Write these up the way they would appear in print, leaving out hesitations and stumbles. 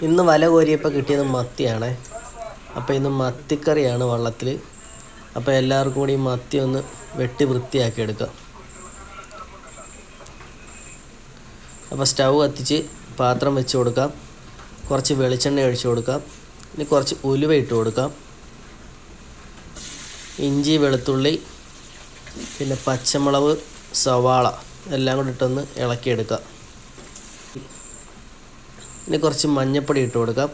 ഇന്ന് വല കോരിയപ്പോൾ കിട്ടിയത് മത്തിയാണ്. അപ്പോൾ ഇന്ന് മത്തിക്കറിയാണ് വള്ളത്തിൽ. അപ്പോൾ എല്ലാവർക്കും കൂടി മത്തി ഒന്ന് വെട്ടി വൃത്തിയാക്കി എടുക്കാം. അപ്പോൾ സ്റ്റൗ കത്തിച്ച് പാത്രം വെച്ച് കൊടുക്കാം. കുറച്ച് വെളിച്ചെണ്ണ ഒഴിച്ച് കൊടുക്കാം. ഇനി കുറച്ച് ഉലുവ ഇട്ട് കൊടുക്കാം. ഇഞ്ചി, വെളുത്തുള്ളി, പിന്നെ പച്ചമുളക്, സവാള എല്ലാം കൂടി ഇട്ടൊന്ന് ഇളക്കിയെടുക്കാം. ഇനി കുറച്ച് മഞ്ഞൾപ്പൊടി ഇട്ട് കൊടുക്കാം.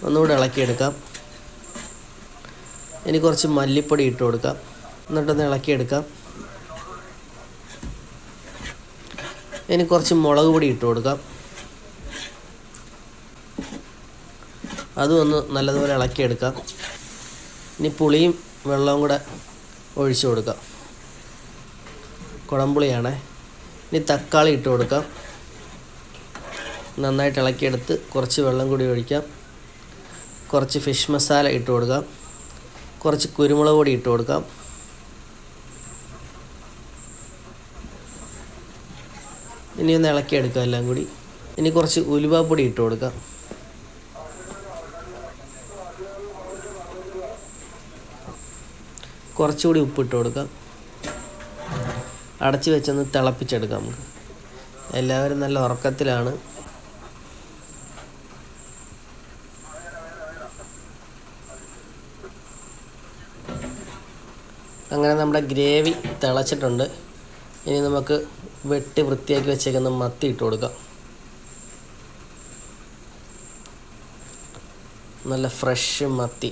ഒന്നുകൂടെ ഇളക്കിയെടുക്കാം. ഇനി കുറച്ച് മല്ലിപ്പൊടി ഇട്ട് കൊടുക്കാം. എന്നിട്ടൊന്ന് ഇളക്കിയെടുക്കാം. ഇനി കുറച്ച് മുളക് പൊടി ഇട്ട് കൊടുക്കാം. അതും ഒന്ന് നല്ലതുപോലെ ഇളക്കിയെടുക്കാം. ഇനി പുളിയും വെള്ളവും കൂടെ ഒഴിച്ചു കൊടുക്കാം. കുടംപുളിയാണേ. ഇനി തക്കാളി ഇട്ട് കൊടുക്കാം. നന്നായിട്ട് ഇളക്കിയെടുത്ത് കുറച്ച് വെള്ളം കൂടി ഒഴിക്കാം. കുറച്ച് ഫിഷ് മസാല ഇട്ട് കൊടുക്കാം. കുറച്ച് കുരുമുളക് പൊടി ഇട്ട് കൊടുക്കാം. ഇനി ഒന്ന് ഇളക്കിയെടുക്കാം എല്ലാം കൂടി. ഇനി കുറച്ച് ഉലുവാപ്പൊടി ഇട്ട് കൊടുക്കാം. കുറച്ചുകൂടി ഉപ്പിട്ട് കൊടുക്കാം. അടച്ച് വെച്ചൊന്ന് തിളപ്പിച്ചെടുക്കാം. നമുക്ക് എല്ലാവരും നല്ല ഉറക്കത്തിലാണ്. അങ്ങനെ നമ്മുടെ ഗ്രേവി തിളച്ചിട്ടുണ്ട്. ഇനി നമുക്ക് വെട്ടി വൃത്തിയാക്കി വെച്ചേക്കുന്ന മത്തി ഇട്ട് കൊടുക്കാം. നല്ല ഫ്രഷ് മത്തി.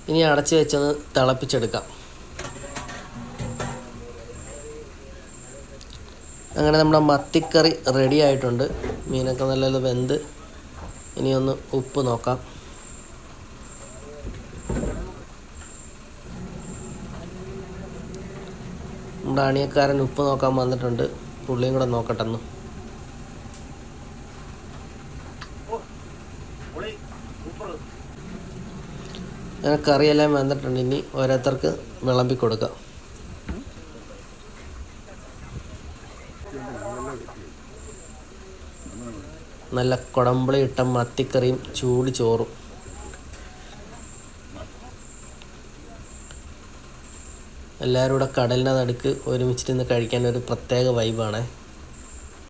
ഇനി അടച്ച് വെച്ചൊന്ന് തിളപ്പിച്ചെടുക്കാം. അങ്ങനെ നമ്മുടെ മത്തിക്കറി റെഡി ആയിട്ടുണ്ട്. മീനൊക്കെ നല്ല വെന്ത്. ഇനി ഒന്ന് ഉപ്പ് നോക്കാം. നമ്മുടെ അണിയക്കാരൻ ഉപ്പ് നോക്കാൻ വന്നിട്ടുണ്ട്. പുള്ളിയും കൂടെ നോക്കട്ടെന്ന്. അങ്ങനെ കറിയെല്ലാം വെന്തിട്ടുണ്ട്. ഇനി ഓരോരുത്തർക്ക് വിളമ്പി കൊടുക്കാം. നല്ല കുടംപുളി ഇട്ട മത്തിക്കറിയും ചൂട് ചോറും. എല്ലാവരും കൂടെ കടലിൻ്റെ നടുക്ക് ഒരുമിച്ചിരുന്ന് കഴിക്കാൻ ഒരു പ്രത്യേക വൈബാണ്.